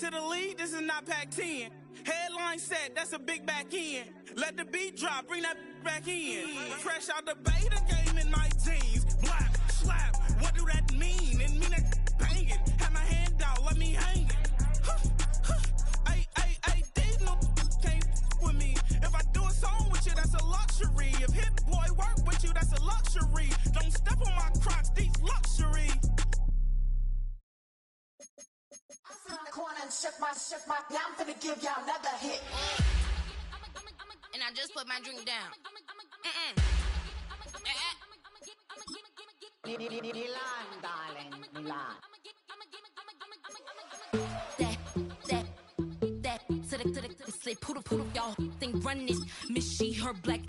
to the lead, this is not Pac-10. Headline set, that's a big back end. Let the beat drop, bring that back in. Fresh out the beta game in my jeans. Blap, slap, what do that mean? It mean that banging. Have my hand out, let me hang it. Ay, these no can't with me. If I do a song with you, that's a luxury. If Hit Boy work with you, that's a luxury. Don't step on my Crocs, these luxury. In the corner and shook my, yeah, I'm finna give y'all another hit. And I just put my drink down. Milan, darling, Milan. Say poodle, y'all think run this. Miss she, her black.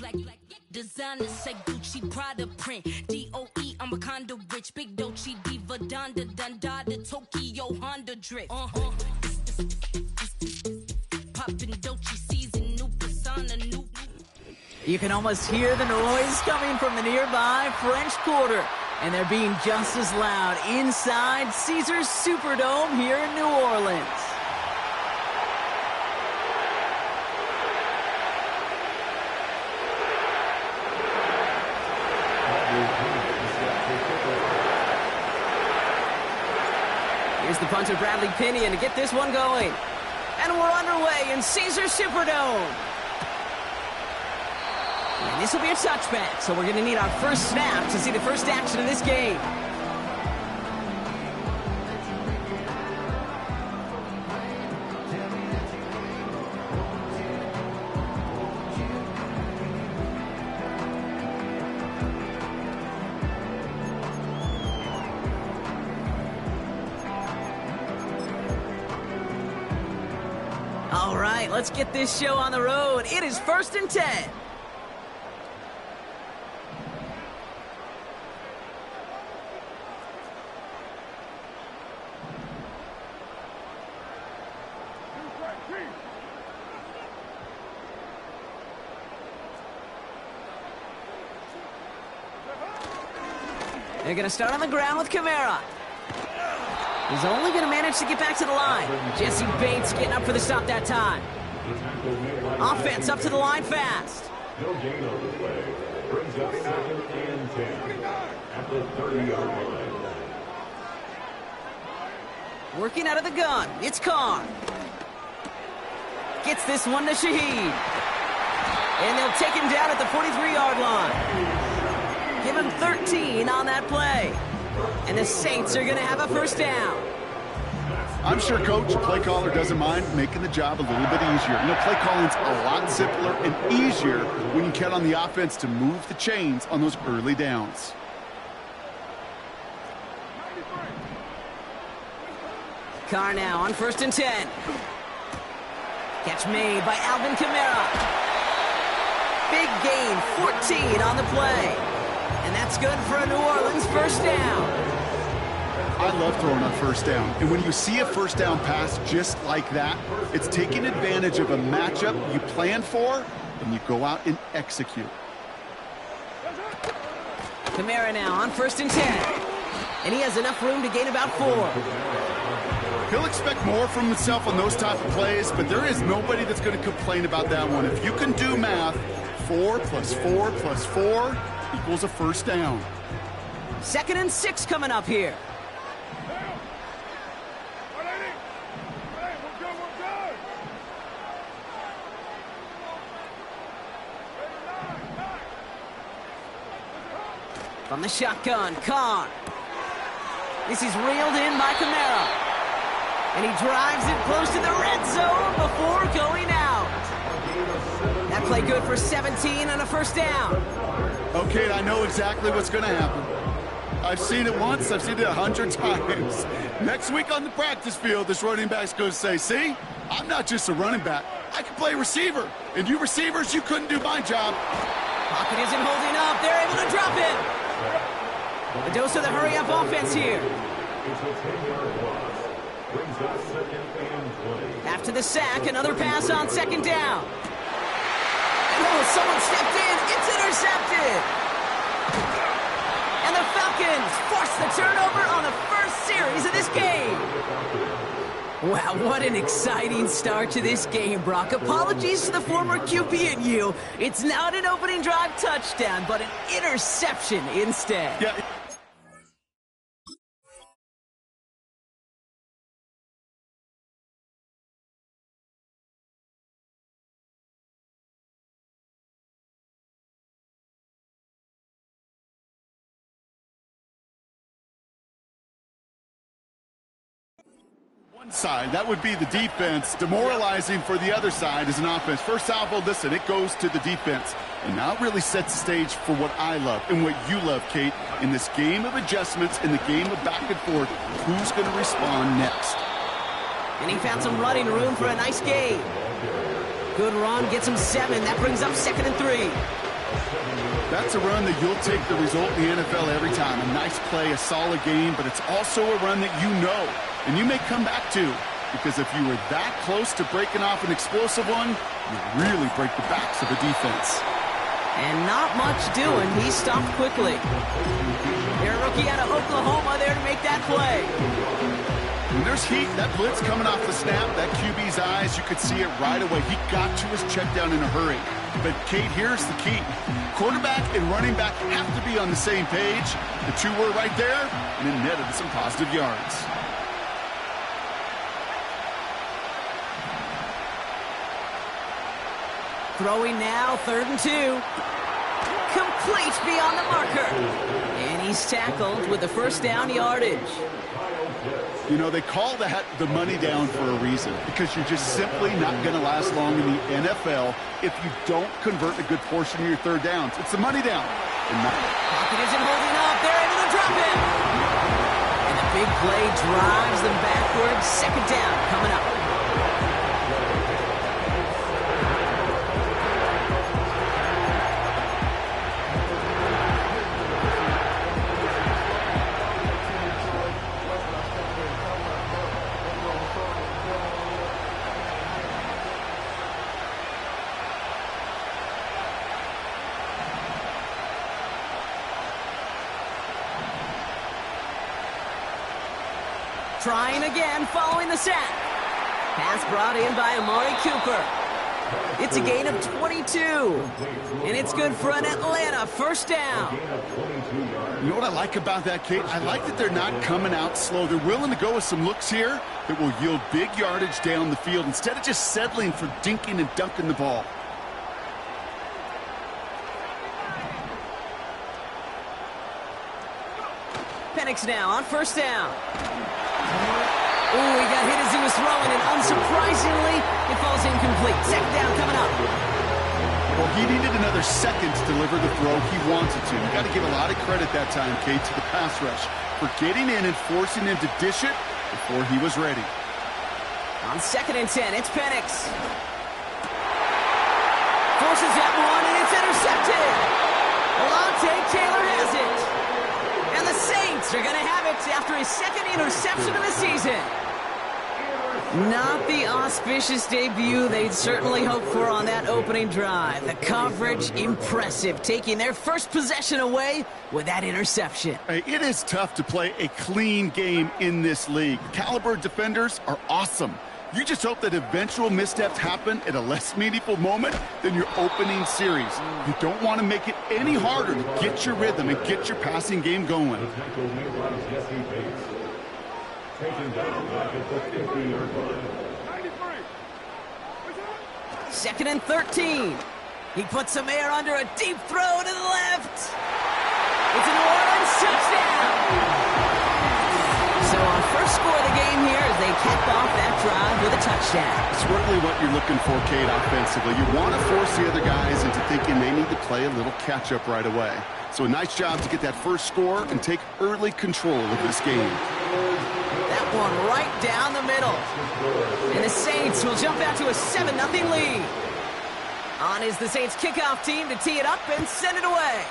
Designer say Gucci, Prada print. DOE, I'm a condo rich. Big Dolce, Diva, Donda, Tokyo, Honda drip. Poppin' Dolce season, new persona, new. You can almost hear the noise coming from the nearby French Quarter. And they're being just as loud inside Caesars Superdome here in New Orleans. Here's the punter, Bradley Pinion, to get this one going. And we're underway in Caesars Superdome. And this will be a touchback, so we're going to need our first snap to see the first action of this game. All right, let's get this show on the road. It is 1st and 10. They're going to start on the ground with Kamara. He's only going to manage to get back to the line. Jesse Bates getting up for the stop that time. Offense up to the line fast. No gain on the play. Brings up 2nd and 10 at the 30-yard line. Working out of the gun, it's Carr. Gets this one to Shaheed. And they'll take him down at the 43-yard line. Give him 13 on that play. And the Saints are going to have a first down. I'm sure Coach, play caller, doesn't mind making the job a little bit easier. You know, play calling's a lot simpler and easier when you count on the offense to move the chains on those early downs. Carr now on 1st and 10. Catch made by Alvin Kamara. Big gain, 14 on the play. And that's good for a New Orleans first down. I love throwing on first down. And when you see a first down pass just like that, it's taking advantage of a matchup you plan for, and you go out and execute. Kamara now on 1st and 10. And he has enough room to gain about 4. He'll expect more from himself on those type of plays, but there is nobody that's going to complain about that one. If you can do math, 4 plus 4 plus 4 equals a first down. 2nd and 6 coming up here. From the shotgun, Carr. This is reeled in by Kamara. And he drives it close to the red zone before going out. That play good for 17 and a first down. Okay, I know exactly what's going to happen. I've seen it once, I've seen it 100 times. Next week on the practice field, this running back's going to say, see, I'm not just a running back. I can play receiver. And you receivers, you couldn't do my job. Pocket isn't holding up. They're able to drop it. A dose of the hurry-up offense here. After the sack, another pass on 2nd down. Oh, someone stepped in. It's intercepted. And the Falcons force the turnover on the first series of this game. Wow, what an exciting start to this game, Brock. Apologies to the former QB and you. It's not an opening drive touchdown, but an interception instead. Yeah. One side, that would be the defense. Demoralizing for the other side is an offense. First salvo, listen, it goes to the defense. And now it really sets the stage for what I love and what you love, Kate. In this game of adjustments, in the game of back and forth, who's going to respond next? And he found some running room for a nice gain. Good run, gets him 7. That brings up 2nd and 3. That's a run that you'll take the result in the NFL every time. A nice play, a solid game, but it's also a run that you know and you may come back to, because if you were that close to breaking off an explosive one, you really break the backs of the defense. And not much doing. He stopped quickly. Their rookie out of Oklahoma there to make that play. When there's heat, that blitz coming off the snap, that QB's eyes, you could see it right away. He got to his check down in a hurry. But, Kate, here's the key. Quarterback and running back have to be on the same page. The two were right there, and it netted some positive yards. Throwing now, 3rd and 2. Complete beyond the marker. And he's tackled with the first down yardage. You know, they call that the money down for a reason, because you're just simply not going to last long in the NFL if you don't convert a good portion of your third downs. It's the money down. Pocket isn't holding up. They're able to drop him. And the big play drives them backwards. 2nd down coming up. Trying again, following the sack. Pass brought in by Amari Cooper. It's a gain of 22. And it's good for an Atlanta first down. You know what I like about that, Kate? I like that they're not coming out slow. They're willing to go with some looks here that will yield big yardage down the field instead of just settling for dinking and dunking the ball. Penix now on first down. Ooh, he got hit as he was throwing, and unsurprisingly, it falls incomplete. 2nd down coming up. Well, he needed another second to deliver the throw he wanted to. You got to give a lot of credit that time, Kate, to the pass rush for getting in and forcing him to dish it before he was ready. On 2nd and 10, it's Penix. Forces that one, and it's intercepted. Alontae Taylor has it. And the Saints are going to have it after his 2nd interception of the season. Not the auspicious debut they'd certainly hoped for on that opening drive. The coverage, impressive, taking their first possession away with that interception. It is tough to play a clean game in this league. Caliber defenders are awesome. You just hope that eventual missteps happen at a less meaningful moment than your opening series. You don't want to make it any harder to get your rhythm and get your passing game going. Second and 13. He puts some air under a deep throw to the left. It's a New Orleans touchdown. So our first score of the game here as they cap off that drive with a touchdown. It's really what you're looking for, Kate, offensively. You want to force the other guys into thinking they need to play a little catch-up right away. So a nice job to get that first score and take early control of this game. That one right down the middle. And the Saints will jump out to a 7-0 lead. On is the Saints kickoff team to tee it up and send it away.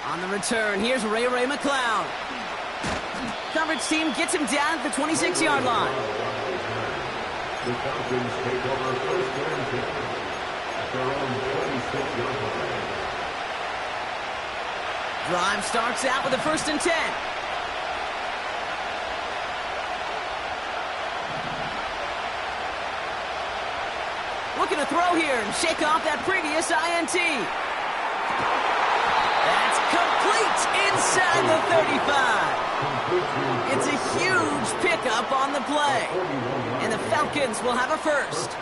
On the return, here's Ray McCloud. Coverage team gets him down at the 26-yard line. The Falcons take over first and 10 at their own 26-yard line. Drive starts out with a 1st and 10. looking to throw here and shake off that previous INT. That's complete inside the 35. It's a huge pickup on the play. And the Falcons will have a first.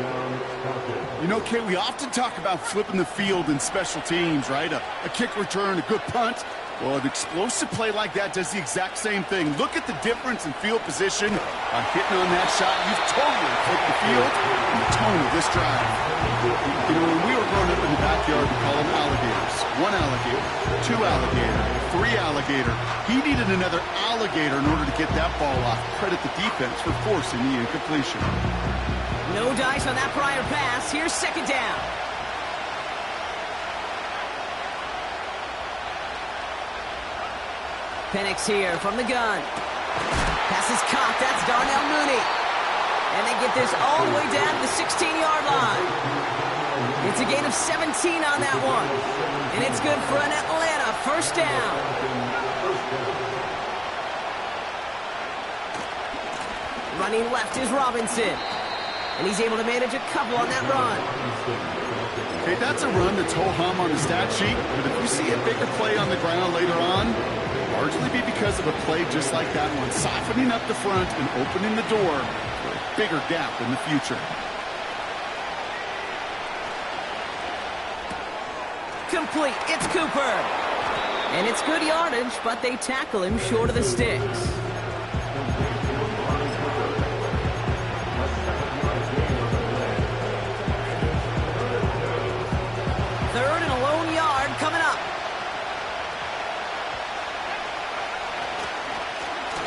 You know, Kate, we often talk about flipping the field in special teams, right? A kick return, a good punt. Well, an explosive play like that does the exact same thing. Look at the difference in field position by hitting on that shot. You've totally flipped the field and the tone of this drive. You know, when we were growing up in the backyard, we call them alligators. 1 alligator, 2 alligator, 3 alligator. He needed another alligator in order to get that ball off. Credit the defense for forcing the incompletion. No dice on that prior pass. Here's second down. Penix here from the gun. Pass is caught. That's Darnell Mooney. And they get this all the way down to the 16-yard line. It's a gain of 17 on that one. And it's good for an Atlanta first down. Running left is Robinson. And he's able to manage a couple on that run. Okay, that's a run that's ho-hum on the stat sheet. But if you see a bigger play on the ground later on, largely be because of a play just like that one, softening up the front and opening the door for a bigger gap in the future. Complete. It's Cooper. And it's good yardage, but they tackle him short of the sticks. Third and a lone yard coming up.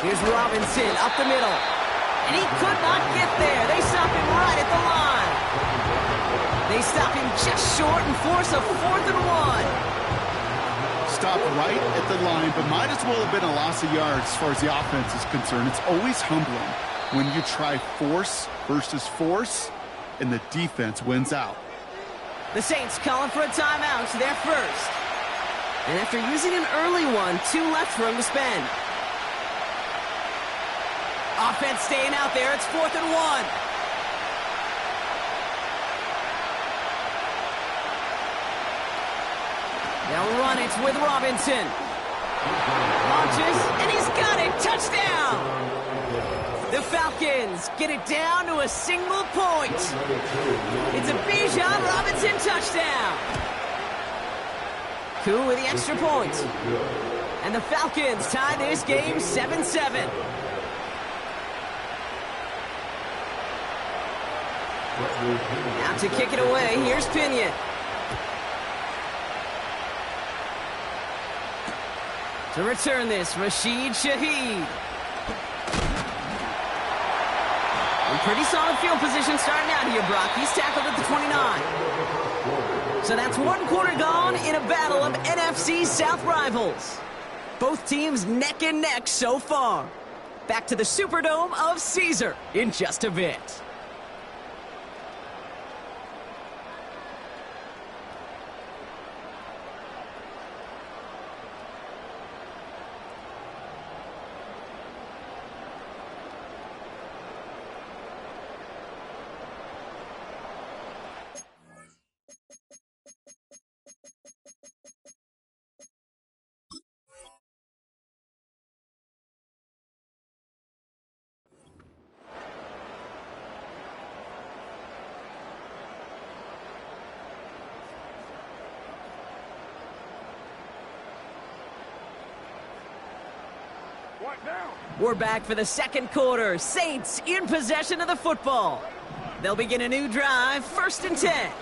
Here's Robinson up the middle. And he could not get there. They stop him right at the line. They stop him just short and force a 4th and 1. Stopped right at the line, but might as well have been a loss of yards as far as the offense is concerned. It's always humbling when you try force versus force, and the defense wins out. The Saints calling for a timeout, so they're first. And after using an early one, 2 left for him to spend. Offense staying out there. It's 4th and 1. They'll run it with Robinson. Launches, and he's got it. Touchdown! The Falcons get it down to a single point. It's a Bijan Robinson touchdown. Koo with the extra point. And the Falcons tie this game 7-7. Now to kick it away, here's Pinion. To return this, Rashid Shaheed. And pretty solid field position starting out here, Brock. He's tackled at the 29. So that's 1 quarter gone in a battle of NFC South rivals. Both teams neck and neck so far. Back to the Superdome of Caesar in just a bit. We're back for the second quarter. Saints in possession of the football. They'll begin a new drive, 1st and 10.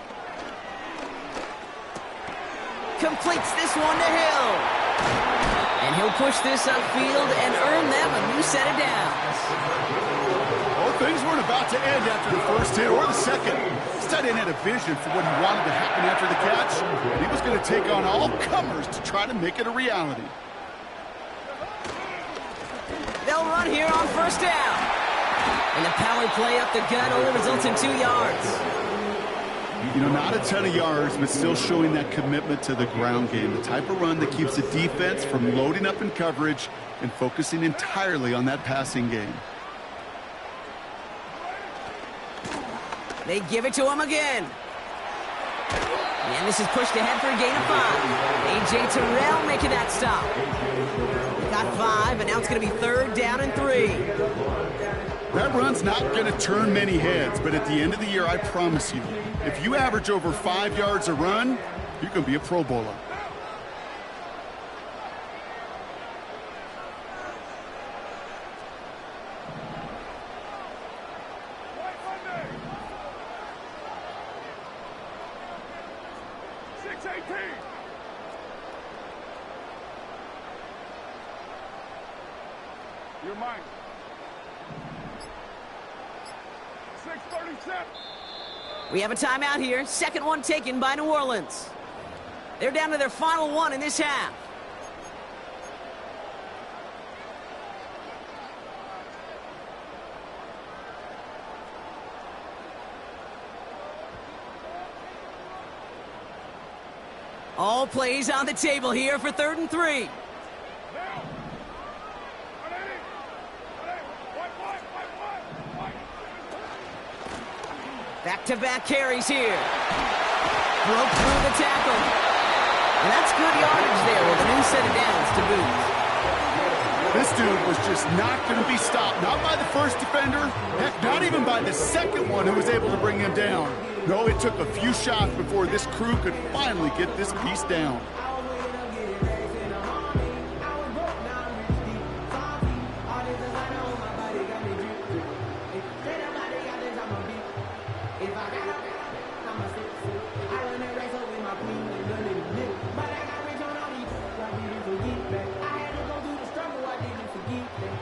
Completes this one to Hill. And he'll push this upfield and earn them a new set of downs. Well, things weren't about to end after the first hit or the second. This tight end had a vision for what he wanted to happen after the catch, and he was going to take on all comers to try to make it a reality. They'll run here on 1st down. And the power play up the gut only results in 2 yards. You know, not a ton of yards, but still showing that commitment to the ground game. The type of run that keeps the defense from loading up in coverage and focusing entirely on that passing game. They give it to him again. And this is pushed ahead for a gain of 5. A.J. Terrell making that stop. Got 5, and now it's going to be 3rd down and 3. That run's not going to turn many heads, but at the end of the year, I promise you, if you average over 5 yards a run, you're going to be a Pro Bowler. You're mine. 6:37. We have a timeout here. Second one taken by New Orleans. They're down to their final one in this half. All plays on the table here for 3rd and 3. Back-to-back carries here. Broke through the tackle. And that's good yardage there with a new set of downs to boot. This dude was just not going to be stopped. Not by the first defender. Heck, not even by the second one who was able to bring him down. No, it took a few shots before this crew could finally get this piece down.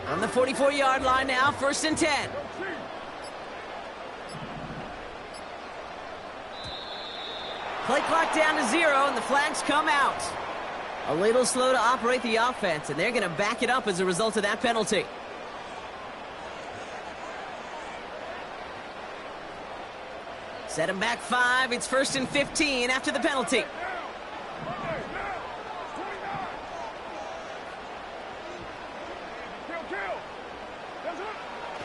On the 44-yard line now, 1st and 10. Play clock down to 0, and the flags come out. A little slow to operate the offense, and they're going to back it up as a result of that penalty. Set him back 5. It's 1st and 15 after the penalty.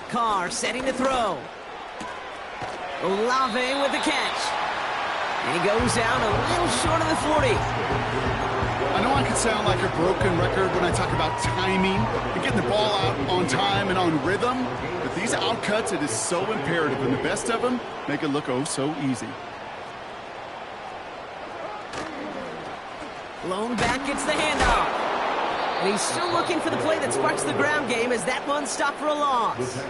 Carr setting to throw. Olave with the catch. And he goes down a little short of the 40. I know I can sound like a broken record when I talk about timing and getting the ball out on time and on rhythm, but these outcuts, it is so imperative, and the best of them make it look oh so easy. Blown back gets the handoff. And he's still looking for the play that sparks the ground game as that one stopped for a loss.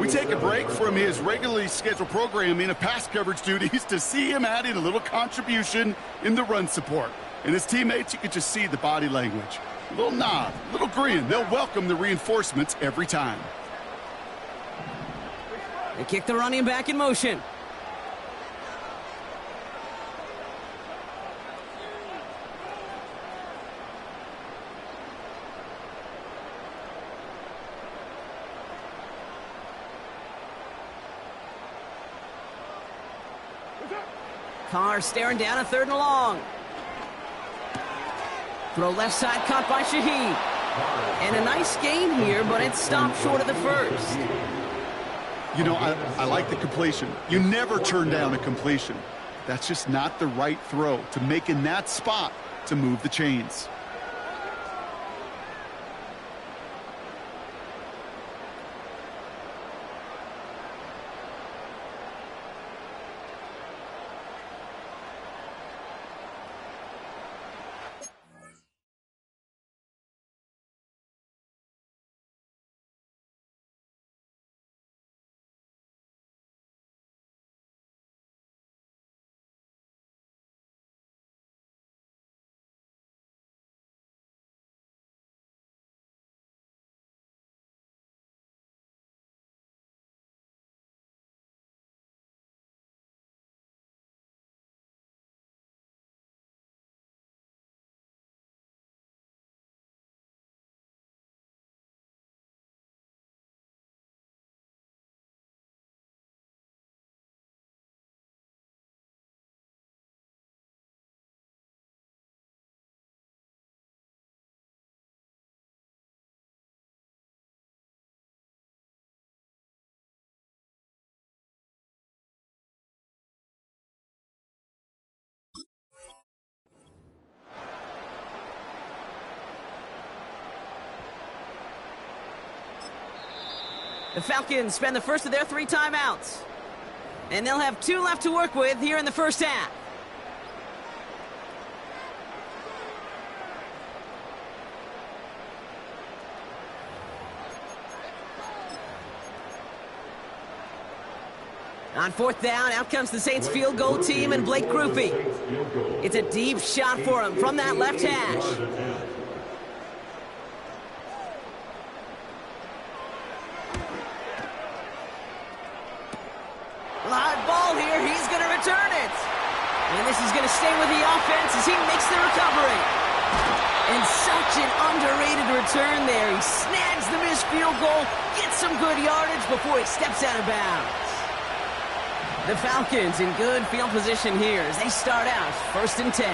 We take a break from his regularly scheduled programming of pass coverage duties to see him adding a little contribution in the run support. And his teammates, you can just see the body language. A little nod, a little grin. They'll welcome the reinforcements every time. They kick the running back in motion. Carr staring down a 3rd and long. Throw left side caught by Shaheed. And a nice gain here, but it's stopped short of the 1st. You know, I like the completion. You never turn down a completion. That's just not the right throw to make in that spot to move the chains. The Falcons spend the first of their 3 timeouts. And they'll have 2 left to work with here in the first half. On 4th down, out comes the Saints field goal team and Blake Grupe. It's a deep shot for him from that left hash. Live ball here, he's going to return it. And this is going to stay with the offense as he makes the recovery. And such an underrated return there. He snags the missed field goal, gets some good yardage before he steps out of bounds. The Falcons in good field position here as they start out 1st and 10.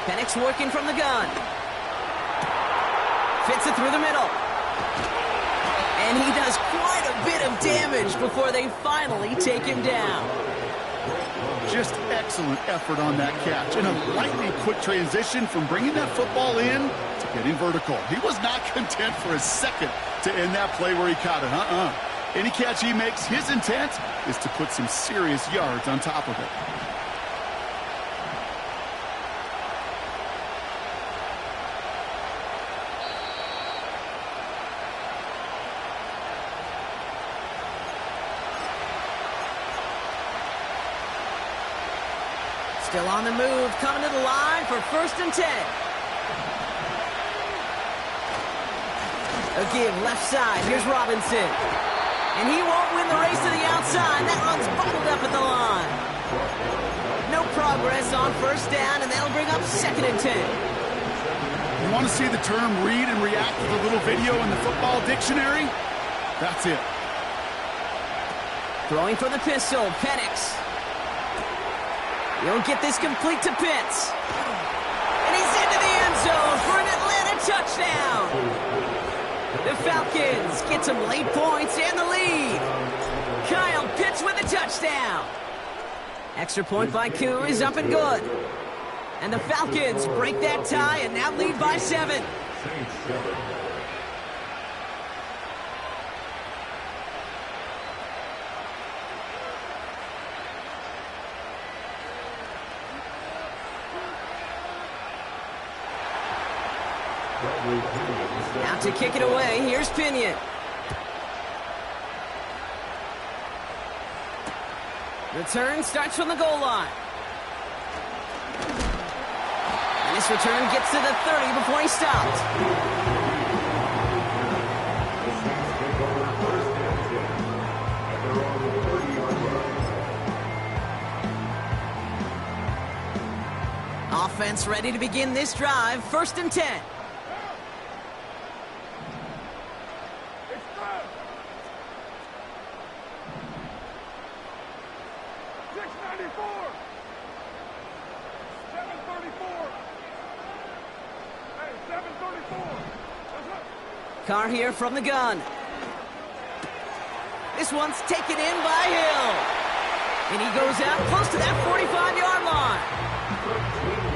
Penix working from the gun. Fits it through the middle. And he does quite a bit of damage before they finally take him down. Just excellent effort on that catch. And a lightning quick transition from bringing that football in to getting vertical. He was not content for a second to end that play where he caught it. Any catch he makes, his intent is to put some serious yards on top of it. Still on the move, coming to the line for 1st and 10. A give left side, here's Robinson. And he won't win the race to the outside. That one's bottled up at the line. No progress on 1st down, and that'll bring up 2nd and 10. You want to see the term read and react to the little video in the football dictionary? That's it. Throwing from the pistol, Penix. He'll get this complete to Pitts. And he's into the end zone for an Atlanta touchdown. The Falcons get some late points and the lead. Kyle Pitts with a touchdown. Extra point by Koo is up and good. And the Falcons break that tie and now lead by 7. Out to kick it away, here's Pinion. Return starts from the goal line. And this return gets to the 30 before he stopped. Offense ready to begin this drive, 1st and 10. Carr here from the gun. This one's taken in by Hill. And he goes out close to that 45-yard line.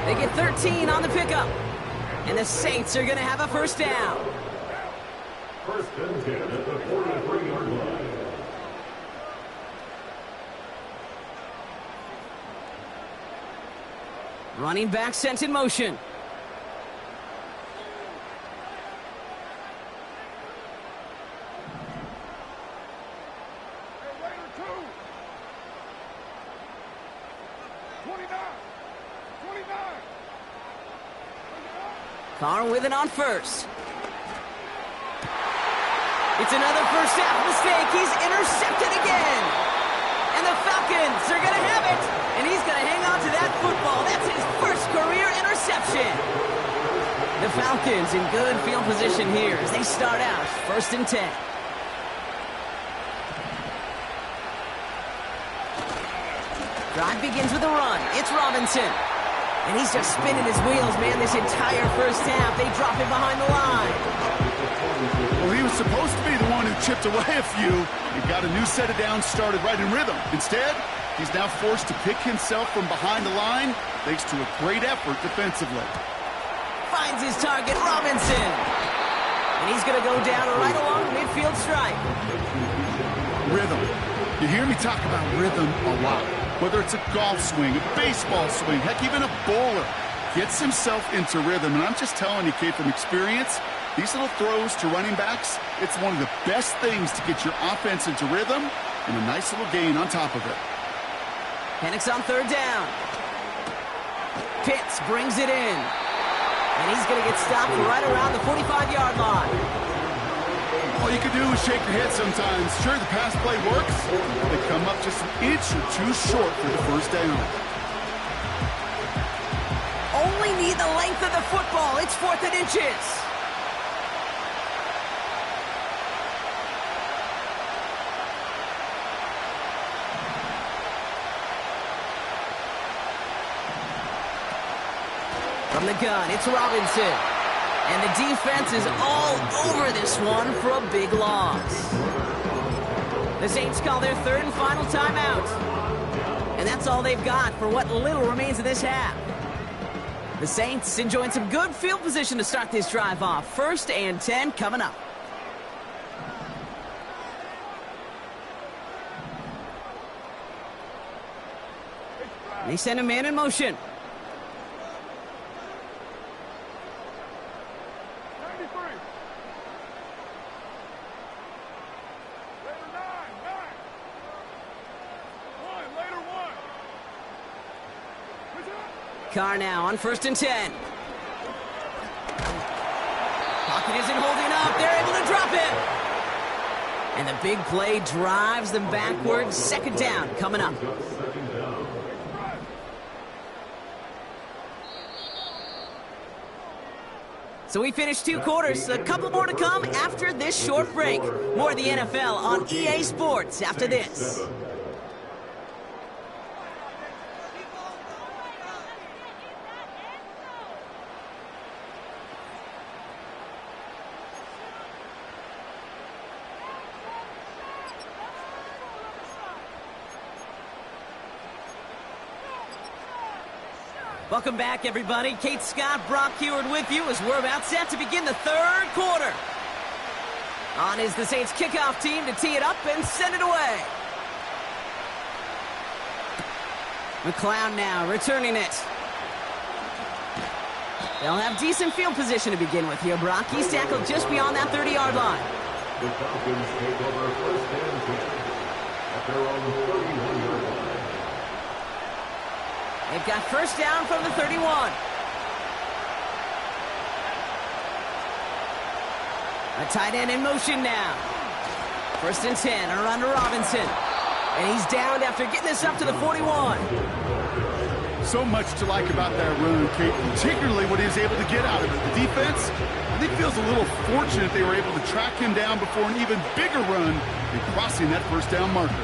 They get 13 on the pickup. And the Saints are going to have a 1st down. 1st and 10 at the 43-yard line. Running back sent in motion. Carr with it on 1st. It's another 1st half mistake. He's intercepted again. And the Falcons are going to have it. And he's going to hang on to that football. That's his 1st career interception. The Falcons in good field position here as they start out 1st and 10. Drive begins with a run. It's Robinson. And he's just spinning his wheels, man, this entire 1st half. They drop him behind the line. Well, he was supposed to be the one who chipped away a few. He got a new set of downs started right in rhythm. Instead, he's now forced to pick himself from behind the line thanks to a great effort defensively. Finds his target, Robinson. And he's going to go down right along the midfield stripe. Rhythm. You hear me talk about rhythm a lot. Whether it's a golf swing, a baseball swing, heck, even a bowler gets himself into rhythm. And I'm just telling you, kid, from experience, these little throws to running backs, it's one of the best things to get your offense into rhythm and a nice little gain on top of it. Penix on third down. Pitts brings it in. And he's going to get stopped right around the 45-yard line. All you can do is shake your head sometimes. Sure, the pass play works. They come up just an inch or two short for the first down. Only need the length of the football. It's 4th and inches. From the gun, it's Robinson. And the defense is all over this one for a big loss. The Saints call their third and final timeout. And that's all they've got for what little remains of this half. The Saints enjoying some good field position to start this drive off. 1st and 10 coming up. They send a man in motion. Carr now on 1st and 10. Pocket isn't holding up. They're able to drop it. And the big play drives them backwards. 2nd down coming up. So we finished 2 quarters. A couple more to come after this short break. More of the NFL on EA Sports after this. Welcome back, everybody. Kate Scott, Brock Heward with you as we're about set to begin the 3rd quarter. On is the Saints kickoff team to tee it up and send it away. McLeod now returning it. They'll have decent field position to begin with here, Brock. He's tackled just beyond that 30-yard line. The Falcons take over 1st and 10 at their own 31-yard line. They've got 1st down from the 31. A tight end in motion now. 1st and 10, around to Robinson. And he's downed after getting this up to the 41. So much to like about that run, Kate, particularly what he was able to get out of it. The defense, I think, feels a little fortunate they were able to track him down before an even bigger run and crossing that 1st down marker.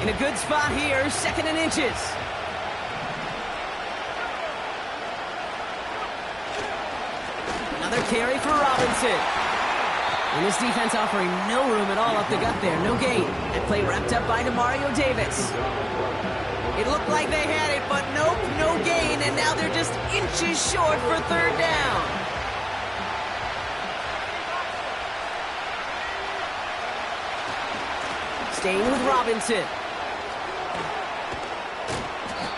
In a good spot here, 2nd and inches. Another carry for Robinson. And this defense offering no room at all up the gut there. No gain. That play wrapped up by Demario Davis. It looked like they had it, but nope, no gain. And now they're just inches short for 3rd down. Staying with Robinson.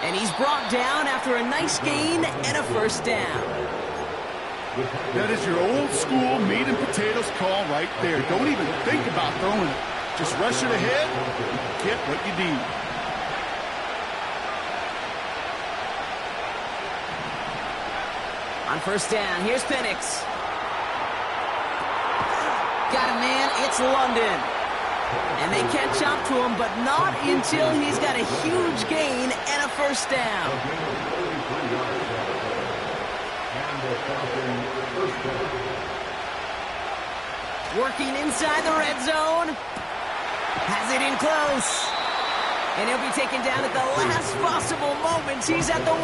And he's brought down after a nice gain and a 1st down. That is your old school meat and potatoes call right there. Don't even think about throwing it. Just rush it ahead and get what you need. On 1st down, here's Penix. Got a man, it's London. And they catch up to him, but not until he's got a huge gain and a 1st down. Working inside the red zone. Has it in close. And he'll be taken down at the last possible moment. He's at the 1.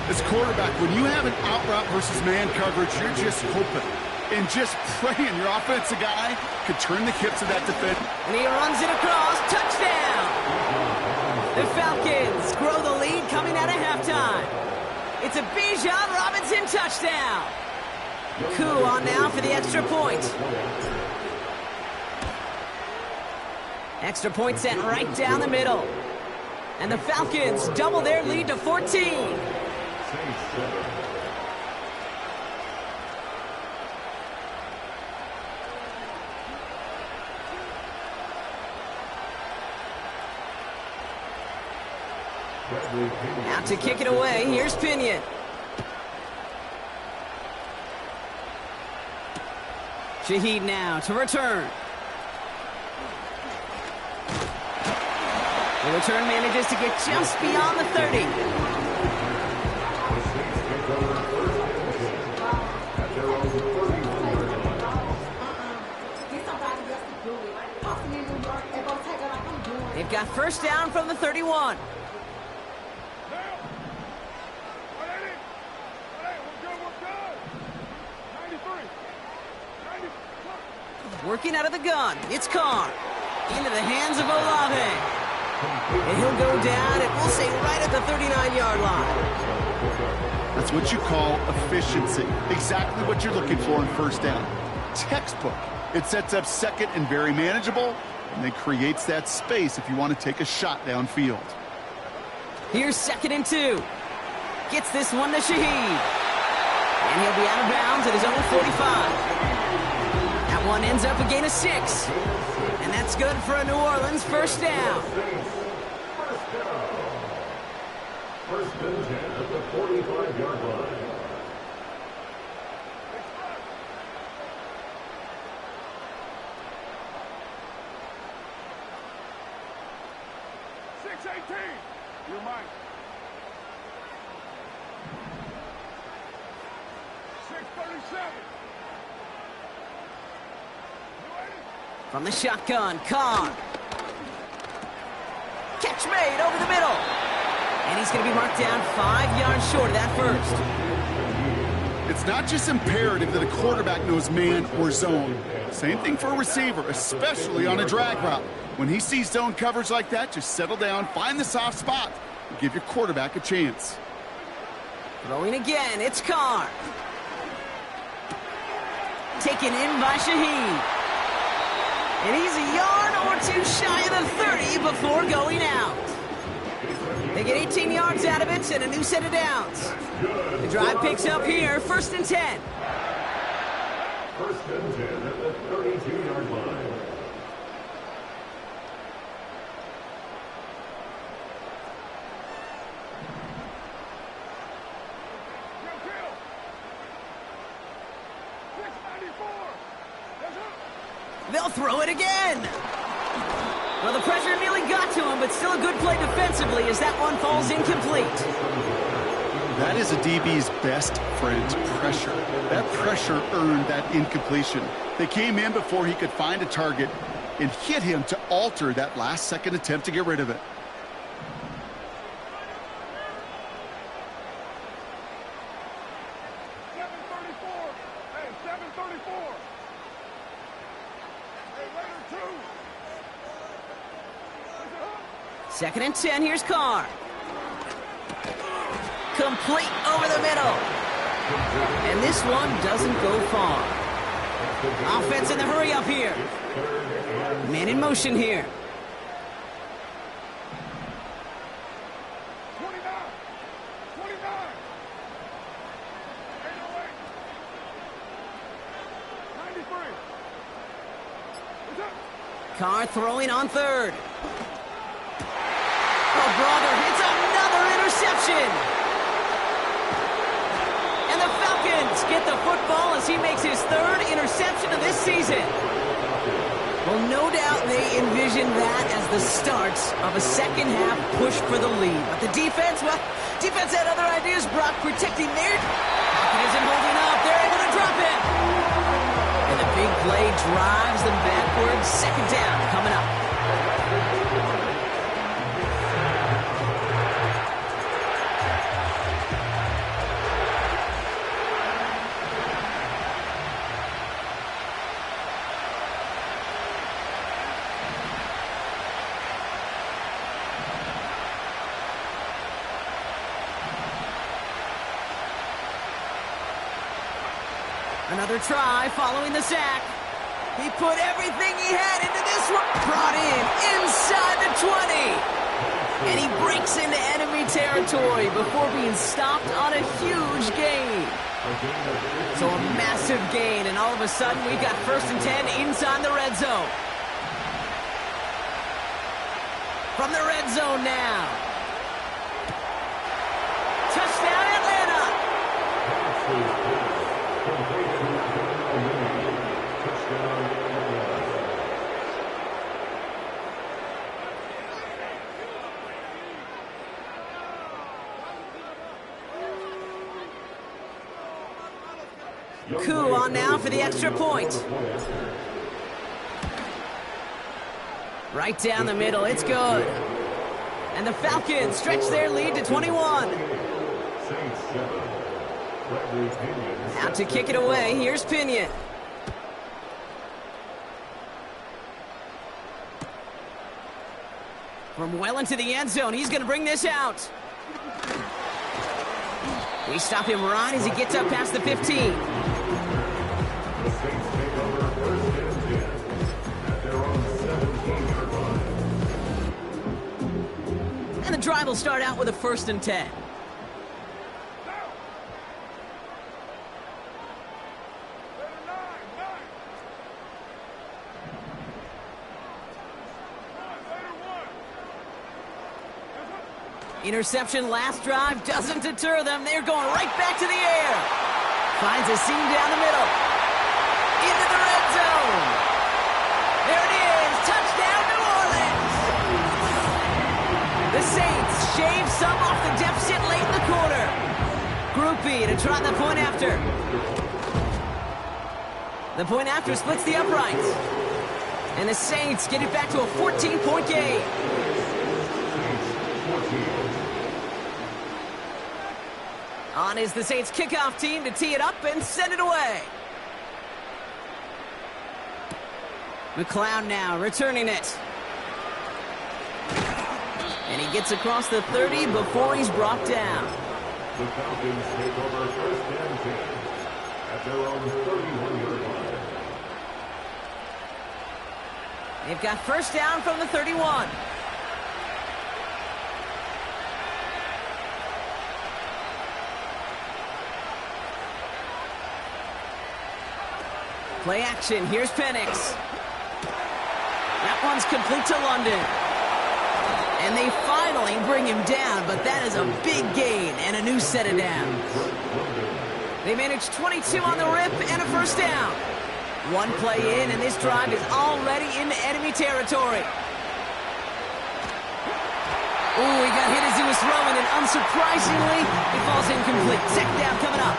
As quarterback, when you have an out route versus man coverage, you're just hoping and just praying your offensive guy could turn the hips of that defense. And he runs it across. Touchdown! The Falcons grow the lead coming out of halftime. It's a Bijan Robinson touchdown. Coup on now for the extra point. Extra point sent right down the middle. And the Falcons double their lead to 14. Out to kick it away, here's Pinion. Shaheed now to return. The return manages to get just beyond the 30. They've got first down from the 31. Working out of the gun, it's Carr. Into the hands of Olave. And he'll go down, and we'll say right at the 39-yard line. That's what you call efficiency. Exactly what you're looking for in first down. Textbook. It sets up second and very manageable, and then creates that space if you want to take a shot downfield. Here's 2nd and 2. Gets this one to Shaheed. And he'll be out of bounds at his own 45. That one ends up a gain of 6. And that's good for a New Orleans first down. First and 10 at the 45-yard line. You're mine. 637. From the shotgun, Carr. Catch made over the middle. And he's going to be marked down 5 yards short of that first. It's not just imperative that a quarterback knows man or zone. Same thing for a receiver, especially on a drag route. When he sees zone coverage like that, just settle down, find the soft spot, and give your quarterback a chance. Throwing again, it's Carr. Taken in by Shaheed. And he's a yard or two shy of the 30 before going out. They get 18 yards out of it and a new set of downs. The drive picks up here, 1st and 10. First and 10 at the 32-yard line. They'll throw it again. Well, the pressure nearly got to him, but still a good play defensively as that one falls incomplete. That is a DB's best friend, pressure. That pressure earned that incompletion. They came in before he could find a target and hit him to alter that last-second attempt to get rid of it. Second and 10, here's Carr. Complete over the middle. And this one doesn't go far. Offense in the hurry up here. Man in motion here. 29. 29. 808. 93. Carr throwing on 3rd. Oh, brother, it's another interception. And the Falcons get the football as he makes his 3rd interception of this season. Well, no doubt they envision that as the start of a second-half push for the lead. But the defense, well, defense had other ideas, Brock, protecting their pocket isn't holding up. They're able to drop it. And the big play drives them backwards. 2nd down coming up. Another try following the sack. He put everything he had into this one. Brought in inside the 20. And he breaks into enemy territory before being stopped on a huge gain. So a massive gain, and all of a sudden we got 1st and 10 inside the red zone. From the red zone now. Touchdown, Atlanta! Coup on now for the extra point. Right down the middle, it's good. And the Falcons stretch their lead to 21. Out to kick it away, here's Pinion. From well into the end zone, he's going to bring this out. We stop him right as he gets up past the 15. And the drive will start out with a 1st and 10. Interception last drive doesn't deter them. They're going right back to the air. Finds a seam down the middle. Into the red zone. There it is. Touchdown, New Orleans. The Saints shave some off the deficit late in the quarter. Group B to try the point after. The point after splits the uprights. And the Saints get it back to a 14-point game. On is the Saints kickoff team to tee it up and send it away. McLeod now returning it. And he gets across the 30 before he's brought down. The Falcons take over 1st and 10 at their own 31-yard line. They've got 1st down from the 31. Play action, here's Penix. That one's complete to London. And they finally bring him down, but that is a big gain and a new set of downs. They managed 22 on the rip and a 1st down. One play in, and this drive is already into enemy territory. Ooh, he got hit as he was throwing, and unsurprisingly, it falls incomplete. Second down coming up.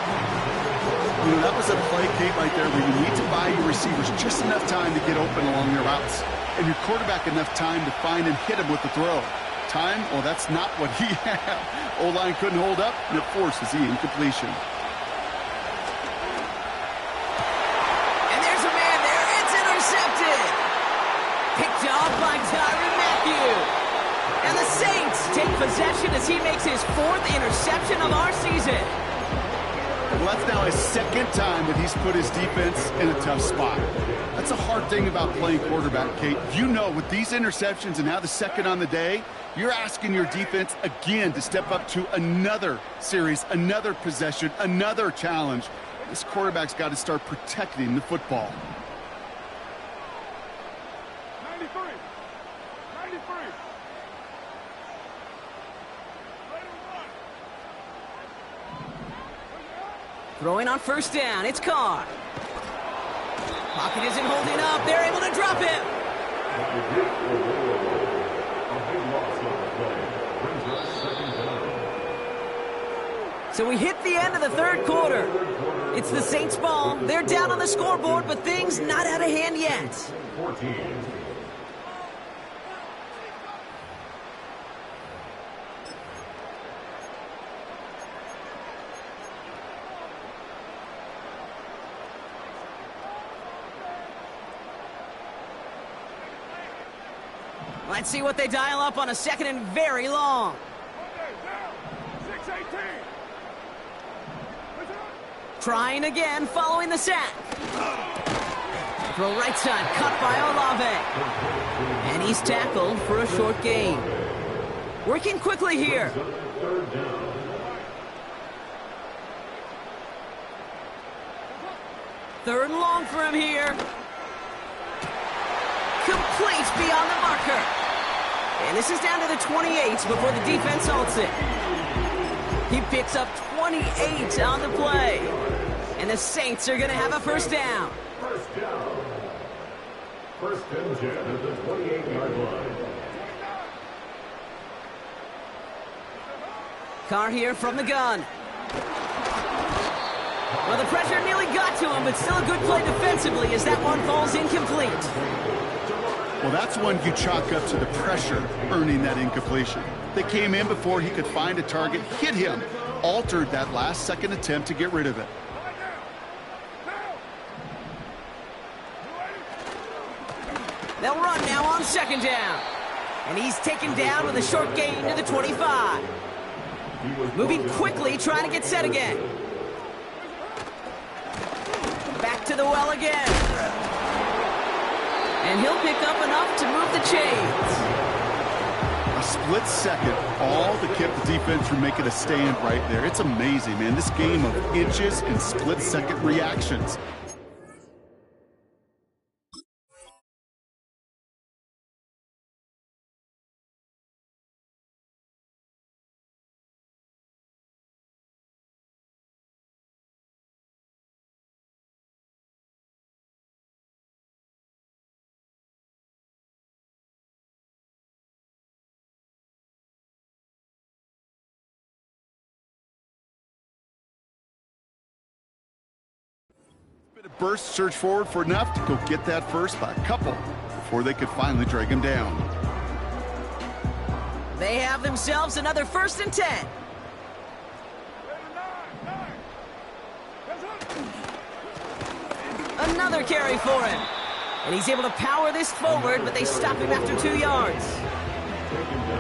You know, that was a play, Kate, right there where you need to buy your receivers just enough time to get open along your routes. And your quarterback enough time to find and hit him with the throw. Time? Well, that's not what he had. O-line couldn't hold up, and it forces the incompletion. And there's a man there. It's intercepted. Picked off by Tyrann Mathieu. And the Saints take possession as he makes his 4th interception of our season. Well, that's now his 2nd time that he's put his defense in a tough spot. That's a hard thing about playing quarterback, Kate. You know, with these interceptions and now the 2nd on the day, you're asking your defense again to step up to another series, another possession, another challenge. This quarterback's got to start protecting the football. 93. Throwing on 1st down, it's Carr. Pocket isn't holding up. They're able to drop him. So we hit the end of the 3rd quarter. It's the Saints' ball. They're down on the scoreboard, but things not out of hand yet. 14. Let's see what they dial up on a 2nd and very long. Trying again following the sack. Throw right side, cut by Olave. And he's tackled for a short gain. Working quickly here. Third and long for him here. Complete beyond the marker. And this is down to the 28 before the defense halts it. He picks up 28 on the play. And the Saints are going to have a first down. First down. First and 10 at the 28-yard line. Carr here from the gun. Well, the pressure nearly got to him, but still a good play defensively as that one falls incomplete. Well, that's one you chalk up to the pressure earning that incompletion. They came in before he could find a target, hit him, altered that last-second attempt to get rid of it. They'll run now on second down. And he's taken down with a short gain to the 25. Moving quickly, trying to get set again. Back to the well again. And he'll pick up enough to move the chains. A split second, all that kept the defense from making a stand right there. It's amazing, man. This game of inches and split-second reactions. A burst surge forward for enough to go get that first by a couple before they could finally drag him down. They have themselves another first and 10. Another carry for him. And he's able to power this forward, but they stop him after 2 yards.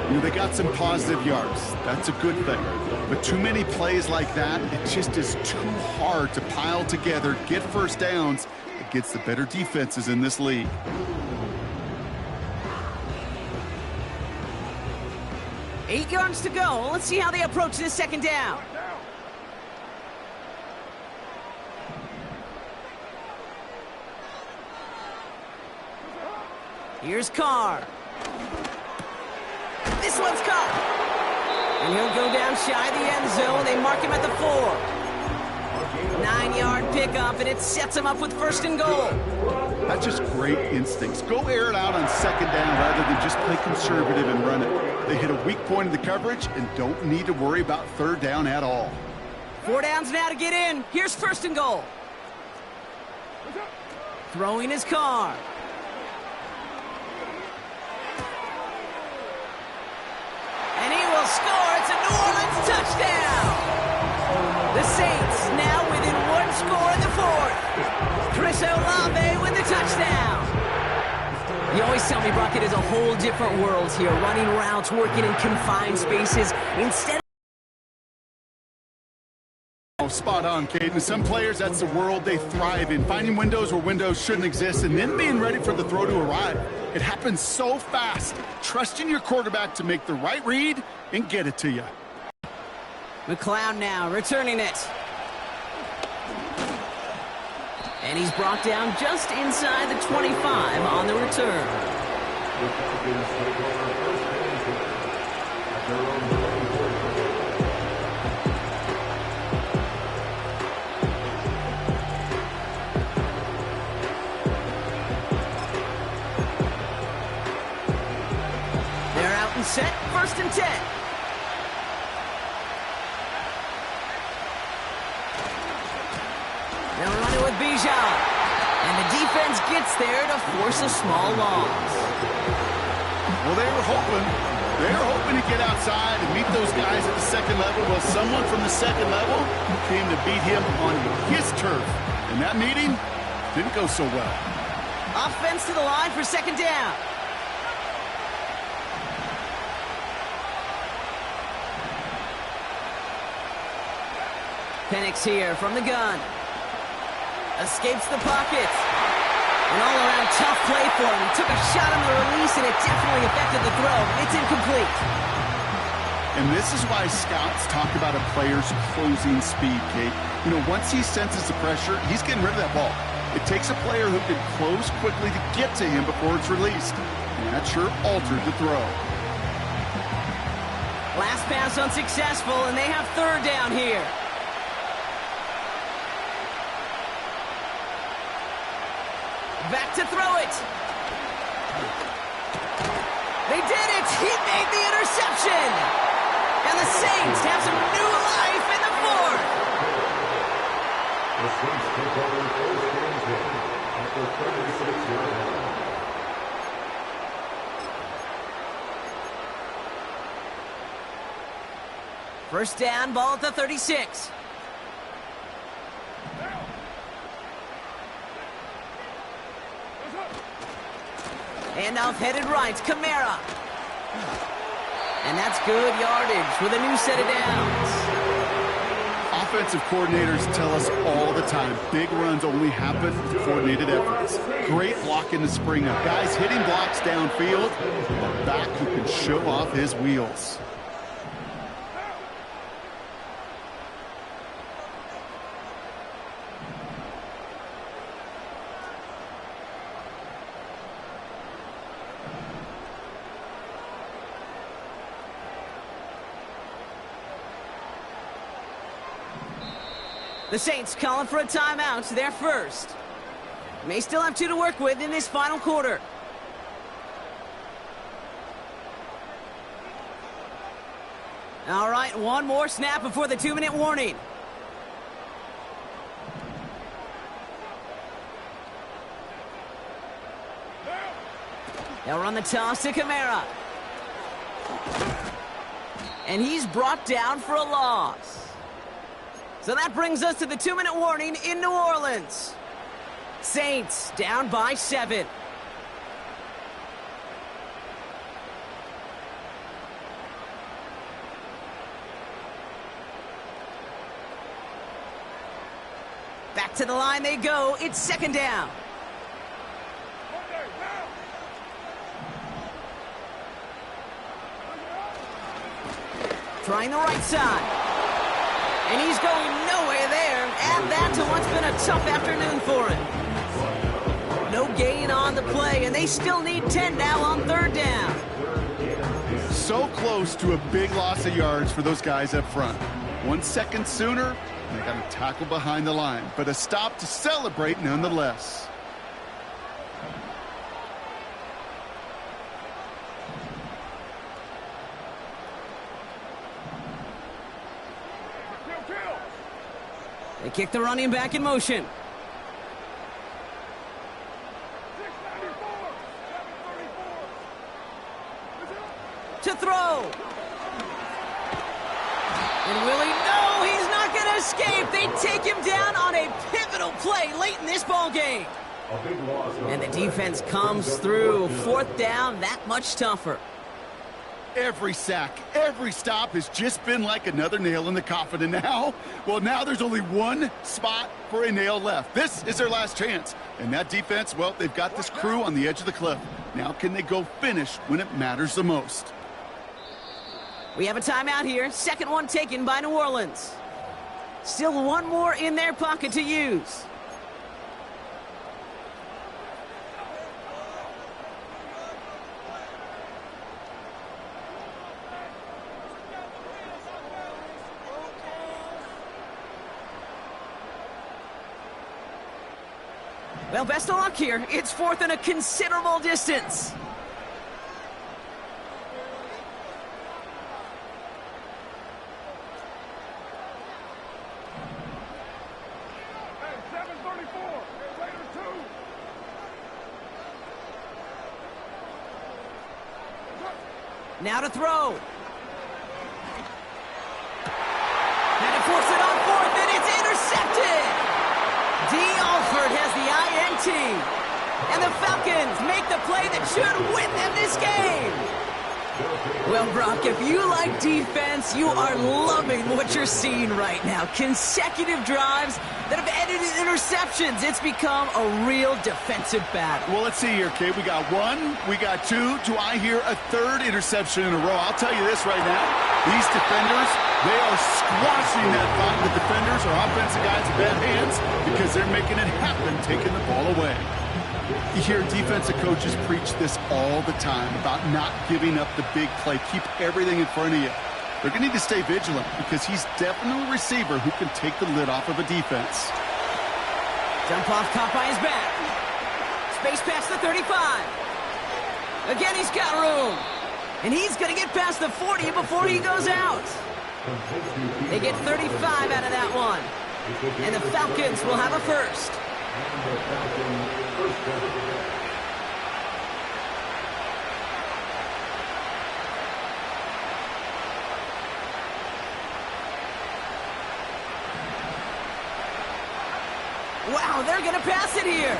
You know, they got some positive yards. That's a good thing. But too many plays like that, it just is too hard to pile together, get first downs against the better defenses in this league. Eight yards to go. Let's see how they approach this second down. Here's Carr. This one's caught. And he'll go down shy of the end zone. They mark him at the 4. 9-yard pickup, and it sets him up with first and goal. That's just great instincts. Go air it out on second down rather than just play conservative and run it. They hit a weak point in the coverage and don't need to worry about third down at all. 4 downs now to get in. Here's first and goal. Throwing his Carr. And he will score. It's a New Orleans touchdown. The Saints now within 1 score in the 4th. Chris Olave with the touchdown. You always tell me, Brock, it is a whole different world here. Running routes, working in confined spaces. Instead Spot on, Caden. Some players, that's the world they thrive in. Finding windows where windows shouldn't exist and then being ready for the throw to arrive. It happens so fast. Trusting your quarterback to make the right read and get it to you. McLeod now returning it. And he's brought down just inside the 25 on the return. The Falcons take over first and 10 at their own 24. They're out and set, first and 10. They'll run it with Bijan. And the defense gets there to force a small loss. Well, they were hoping to get outside and meet those guys at the second level. Well, someone from the second level came to beat him on his turf. And that meeting didn't go so well. Offense to the line for second down. Penix here from the gun. Escapes the pocket. An all-around tough play for him. He took a shot on the release, and it definitely affected the throw. It's incomplete. And this is why scouts talk about a player's closing speed, Kate. You know, once he senses the pressure, he's getting rid of that ball. It takes a player who can close quickly to get to him before it's released. And that sure altered the throw. Last pass unsuccessful, and they have third down here. Back to throw it. They did it. He made the interception. And the Saints have some new life in the fourth. The Saints take over the first game's hit at the 36-yard line. First down, ball at the 36. Handoff headed right, Kamara. And that's good yardage with a new set of downs. Offensive coordinators tell us all the time, big runs only happen with coordinated efforts. Great block in the spring up. Guys hitting blocks downfield, a back who can show off his wheels. The Saints calling for a timeout. They're first. May still have 2 to work with in this final quarter. All right, one more snap before the 2-minute warning. They'll run the toss to Kamara. And he's brought down for a loss. So that brings us to the 2-minute warning in New Orleans. Saints down by 7. Back to the line they go. It's second down. Trying the right side. And he's going nowhere there. Add that to what's been a tough afternoon for him. No gain on the play, and they still need 10 now on third down. So close to a big loss of yards for those guys up front. 1 second sooner, they got a tackle behind the line, but a stop to celebrate nonetheless. They kick the running back in motion. To throw. And will he? No, he's not going to escape. They take him down on a pivotal play late in this ball game. And the defense comes through. Fourth down, that much tougher. Every sack, every stop has just been like another nail in the coffin. And now, well, now there's only one spot for a nail left. This is their last chance. And that defense, well, they've got this crew on the edge of the cliff. Now can they go finish when it matters the most? We have a timeout here. Second one taken by New Orleans. Still one more in their pocket to use. Well, best of luck here. It's fourth and a considerable distance. Now to throw. And to force it on fourth, and it's intercepted. D. Alford has the INT. And the Falcons make the play that should win them this game. Well, Brock, if you like defense, you are loving what you're seeing right now. Consecutive drives that have ended in interceptions. It's become a real defensive battle. Well, let's see here, Kate. We got one, we got two. Do I hear a third interception in a row? I'll tell you this right now. These defenders, they are squashing that fight. The defenders are offensive guys in bad hands because they're making it happen, taking the ball away. You hear defensive coaches preach this all the time about not giving up the big play. Keep everything in front of you. They're going to need to stay vigilant because he's definitely a receiver who can take the lid off of a defense. Dump off caught by his back. Space past the 35. Again, he's got room. And he's going to get past the 40 before he goes out. They get 35 out of that one. And the Falcons will have a first. Wow, they're going to pass it here.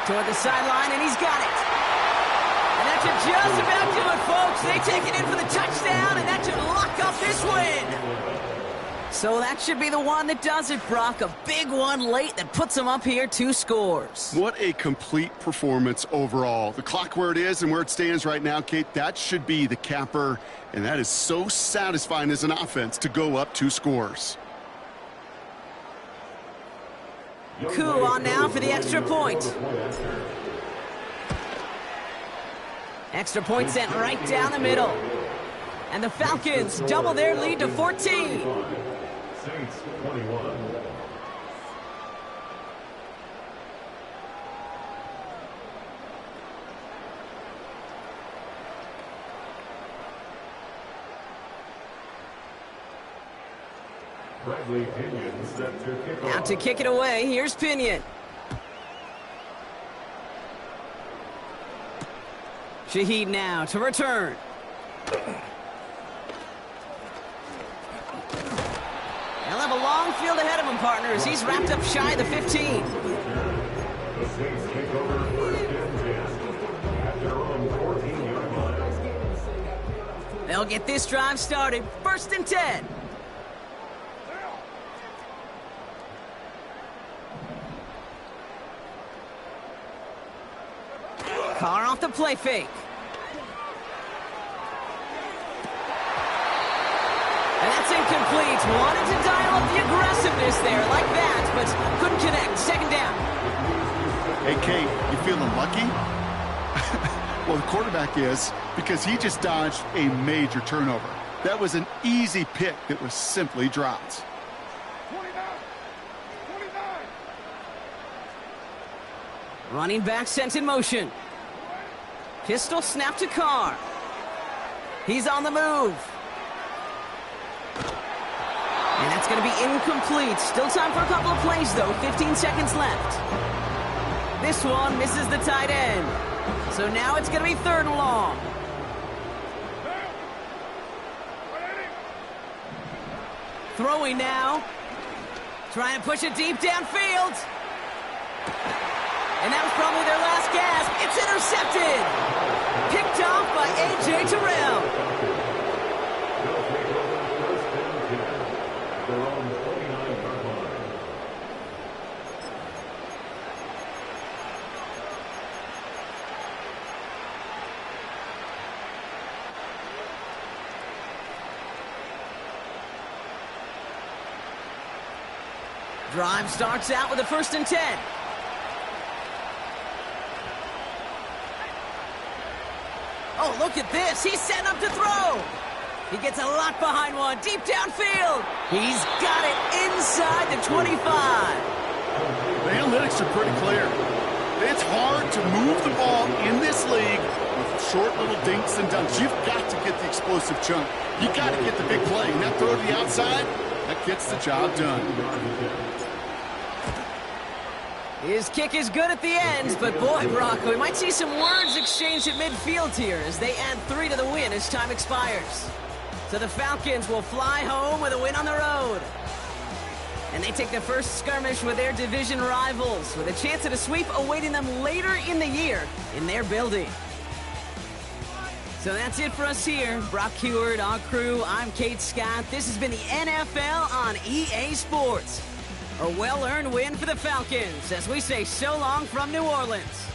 Toward the sideline, and he's got it. And that should just about do it, folks. They take it in for the touchdown, and that should lock up this win. So that should be the one that does it, Brock. A big one late that puts them up here 2 scores. What a complete performance overall. The clock where it is and where it stands right now, Kate, that should be the capper. And that is so satisfying as an offense to go up 2 scores. Coup on now for the extra point. Extra point sent right down the middle. And the Falcons double their lead to 14. Saints 21. Bradley Pinion set to kick off. Out to kick it away. Here's Pinion. Shaheed now to return. They'll have a long field ahead of him, partners. He's wrapped up shy of the 15. The Saints take over first and 10 at their own 14-yard line. They'll get this drive started. First and 10. Carr off the play fake. And that's incomplete. Wanted to dial up the aggressiveness there like that, but couldn't connect. Second down. Hey, Kate, you feeling lucky? Well, the quarterback is, because he just dodged a major turnover. That was an easy pick that was simply dropped. 29. Running back sent in motion. Pistol snap to Carr. He's on the move. And that's going to be incomplete. Still time for a couple of plays, though. 15 seconds left. This one misses the tight end. So now it's going to be 3rd and long. Throwing now. Trying to push it deep downfield. And that was probably their last gasp. It's intercepted. Picked off by A.J. Terrell. Their own 49-yard line. Drive starts out with a 1st and 10. Oh, look at this. He's setting up to throw. He gets a lot behind one. Deep downfield. He's got it inside the 25. The analytics are pretty clear. It's hard to move the ball in this league with short little dinks and dunks. You've got to get the explosive chunk. You've got to get the big play. And that throw to the outside, that gets the job done. His kick is good at the end, but boy, Brock, we might see some words exchanged at midfield here as they add 3 to the win as time expires. So the Falcons will fly home with a win on the road. And they take the first skirmish with their division rivals, with a chance at a sweep awaiting them later in the year in their building. So that's it for us here. Brock Heward, our crew, I'm Kate Scott. This has been the NFL on EA Sports. A well-earned win for the Falcons as we say so long from New Orleans.